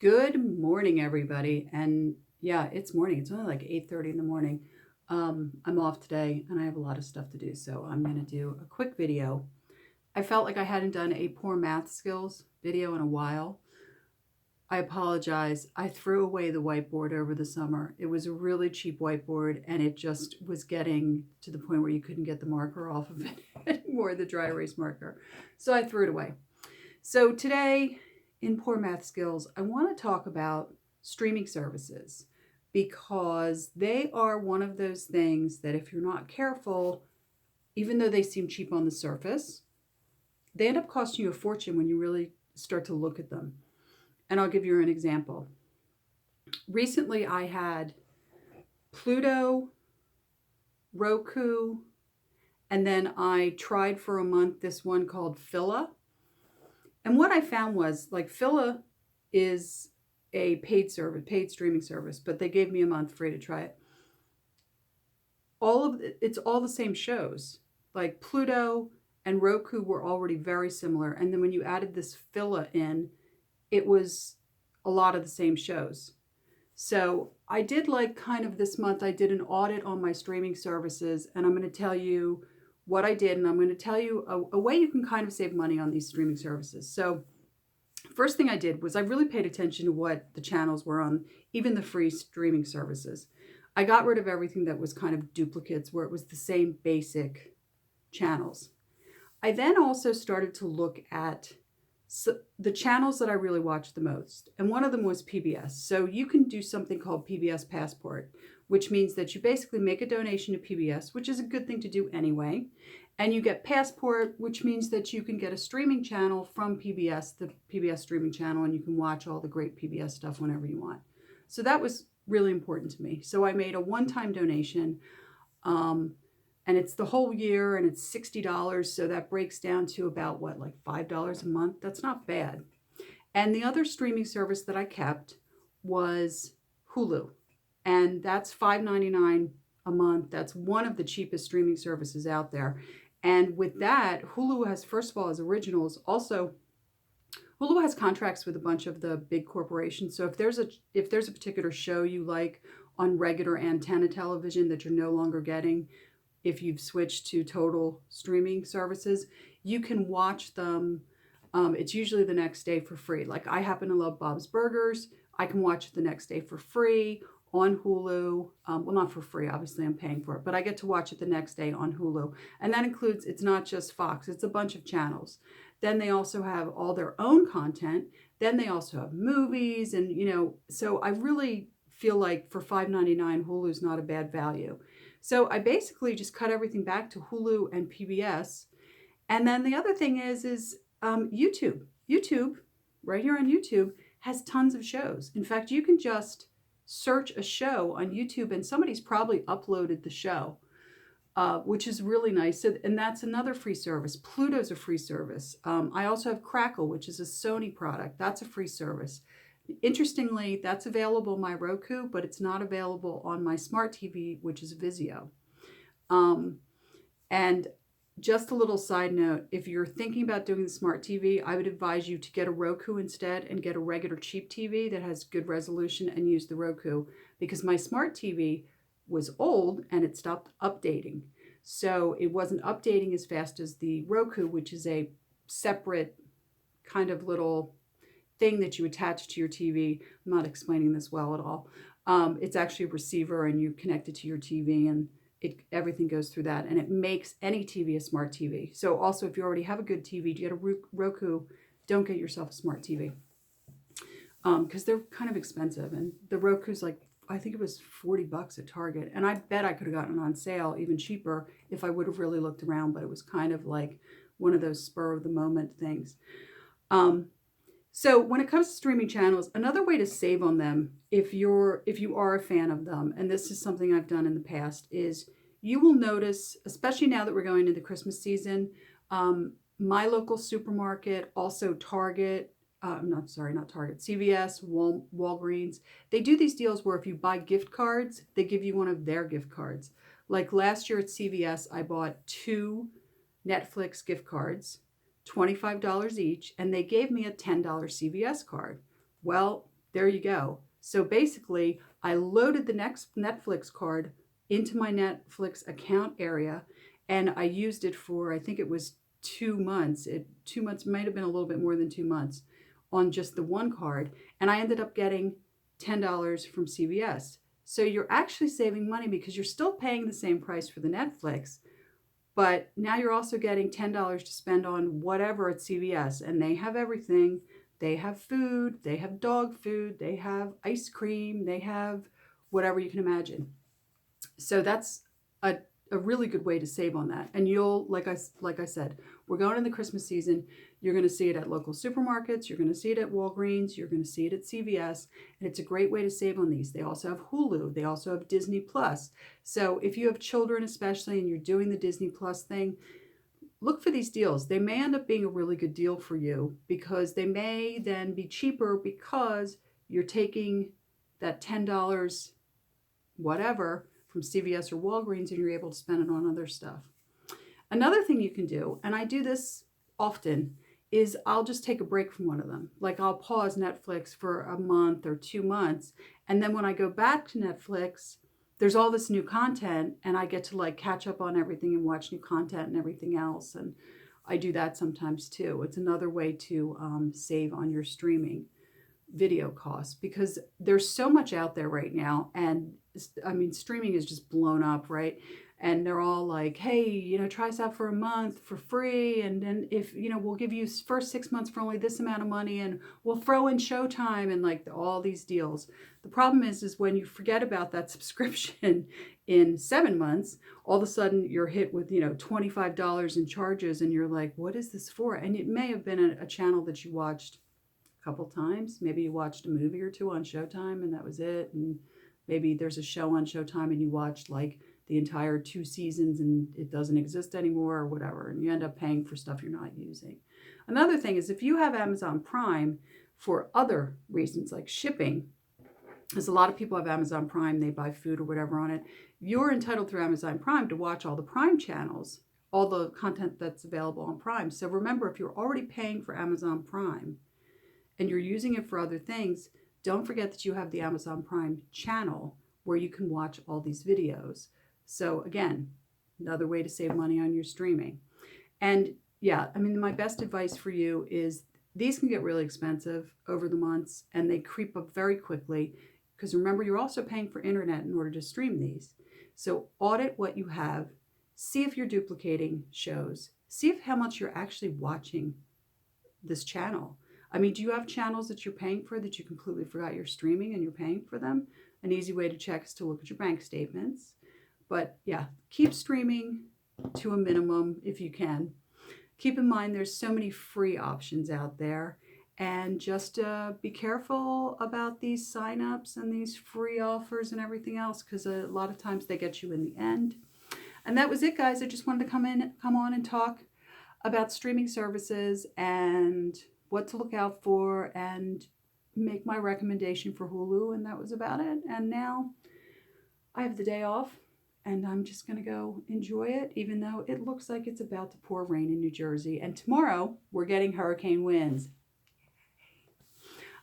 Good morning, everybody. And yeah, it's morning. It's only like 8:30 in the morning. I'm off today and I have a lot of stuff to do, so I'm going to do a quick video. I felt like I hadn't done a poor math skills video in a while. I apologize. I threw away the whiteboard over the summer. It was a really cheap whiteboard and it just was getting to the point where you couldn't get the marker off of it anymore, the dry erase marker. So I threw it away. So today, in Poor Math Skills, I want to talk about streaming services because they are one of those things that if you're not careful, even though they seem cheap on the surface, they end up costing you a fortune when you really start to look at them. And I'll give you an example. Recently, I had Pluto, Roku, and then I tried for a month this one called Phila. And what I found was, like, Phila is a paid service, paid streaming service, but they gave me a month free to try it. It's all the same shows. Like Pluto and Roku were already very similar, and then when you added this Phila in, it was a lot of the same shows. So I did, like, kind of this month, I did an audit on my streaming services, and I'm going to tell you what I did, and I'm going to tell you a way you can kind of save money on these streaming services. So first thing I did was I really paid attention to what the channels were on, even the free streaming services. I got rid of everything that was kind of duplicates, where it was the same basic channels. I then also started to look at the channels that I really watched the most, and one of them was PBS. So you can do something called PBS Passport, which means that you basically make a donation to PBS, which is a good thing to do anyway, and you get Passport, which means that you can get a streaming channel from PBS, the PBS streaming channel, and you can watch all the great PBS stuff whenever you want. So that was really important to me. So I made a one-time donation, and it's the whole year, and it's $60. So that breaks down to about what, like $5 a month? That's not bad. And the other streaming service that I kept was Hulu. And that's $5.99 a month. That's one of the cheapest streaming services out there. And with that, Hulu has, first of all, as originals. Also, Hulu has contracts with a bunch of the big corporations. So if there's a particular show you like on regular antenna television that you're no longer getting, if you've switched to total streaming services, you can watch them. It's usually the next day for free. Like, I happen to love Bob's Burgers. I can watch it the next day for free on Hulu. Well, not for free, obviously I'm paying for it, but I get to watch it the next day on Hulu. And that includes, it's not just Fox, it's a bunch of channels. Then they also have all their own content. Then they also have movies, and so I really feel like for $5.99, Hulu's not a bad value. So I basically just cut everything back to Hulu and PBS. And then the other thing is YouTube. YouTube, right here on YouTube, has tons of shows. In fact, you can just search a show on YouTube and somebody's probably uploaded the show, which is really nice. And that's another free service. Pluto's a free service. I also have Crackle, which is a Sony product. That's a free service. Interestingly, that's available on my Roku, but it's not available on my smart TV, which is Vizio. And just a little side note, if you're thinking about doing the smart TV, I would advise you to get a Roku instead and get a regular cheap TV that has good resolution and use the Roku, because my smart TV was old and it stopped updating. So it wasn't updating as fast as the Roku, which is a separate kind of little thing that you attach to your TV. I'm not explaining this well at all. It's actually a receiver, and you connect it to your TV, and everything goes through that, and it makes any TV a smart TV. So also, if you already have a good TV, you get a Roku, don't get yourself a smart TV, because they're kind of expensive. And the Roku's like, I think it was $40 at Target, and I bet I could have gotten it on sale even cheaper if I would have really looked around, but it was kind of like one of those spur of the moment things. So when it comes to streaming channels, another way to save on them, if you are a fan of them, and this is something I've done in the past, is you will notice, especially now that we're going into the Christmas season, my local supermarket, also Target, not Target, CVS, Walgreens, they do these deals where if you buy gift cards, they give you one of their gift cards. Like last year at CVS, I bought 2 Netflix gift cards, $25 each, and they gave me a $10 CVS card. Well, There you go. So basically, I loaded the next Netflix card into my Netflix account area, and I used it for, I think it was 2 months. 2 months might have been a little bit more than 2 months on just the one card, and I ended up getting $10 from CVS. So you're actually saving money because you're still paying the same price for the Netflix, but now you're also getting $10 to spend on whatever at CVS, and they have everything. They have food, they have dog food, they have ice cream, they have whatever you can imagine. So that's a really good way to save on that. And you'll, like I said, we're going in the Christmas season. You're going to see it at local supermarkets. You're going to see it at Walgreens. You're going to see it at CVS. And it's a great way to save on these. They also have Hulu. They also have Disney Plus. So if you have children especially and you're doing the Disney Plus thing, look for these deals. They may end up being a really good deal for you because they may then be cheaper because you're taking that $10 whatever from CVS or Walgreens and you're able to spend it on other stuff. Another thing you can do, and I do this often, is I'll just take a break from one of them. Like I'll pause Netflix for a month or 2 months, and then when I go back to Netflix, there's all this new content and I get to like catch up on everything and watch new content and everything else. And I do that sometimes too. It's another way to save on your streaming video costs because there's so much out there right now. And I mean, streaming is just blown up, right? And they're all like, hey, try us out for a month for free. And then if, we'll give you first 6 months for only this amount of money and we'll throw in Showtime and like all these deals. The problem is when you forget about that subscription in 7 months, all of a sudden you're hit with, $25 in charges and you're like, what is this for? And it may have been a channel that you watched a couple times. Maybe you watched a movie or two on Showtime and that was it. And maybe there's a show on Showtime and you watched like the entire 2 seasons and it doesn't exist anymore or whatever, and you end up paying for stuff you're not using. Another thing is if you have Amazon Prime for other reasons like shipping, because a lot of people have Amazon Prime, they buy food or whatever on it, you're entitled through Amazon Prime to watch all the Prime channels, all the content that's available on Prime. So remember, if you're already paying for Amazon Prime and you're using it for other things, don't forget that you have the Amazon Prime channel where you can watch all these videos. So again, another way to save money on your streaming. And yeah, I mean, my best advice for you is these can get really expensive over the months and they creep up very quickly because remember, you're also paying for internet in order to stream these. So audit what you have, see if you're duplicating shows, see if how much you're actually watching this channel. I mean, do you have channels that you're paying for that you completely forgot you're streaming and you're paying for them? An easy way to check is to look at your bank statements. But yeah, keep streaming to a minimum if you can. Keep in mind there's so many free options out there. And just be careful about these signups and these free offers and everything else because a lot of times they get you in the end. And that was it, guys. I just wanted to come on and talk about streaming services and what to look out for and make my recommendation for Hulu. And that was about it. And now I have the day off. And I'm just going to go enjoy it, even though it looks like it's about to pour rain in New Jersey. And tomorrow, we're getting hurricane winds.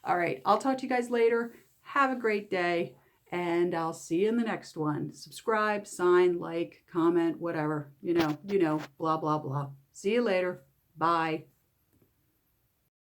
All right, I'll talk to you guys later. Have a great day, and I'll see you in the next one. Subscribe, sign, like, comment, whatever. You know, blah, blah, blah. See you later. Bye.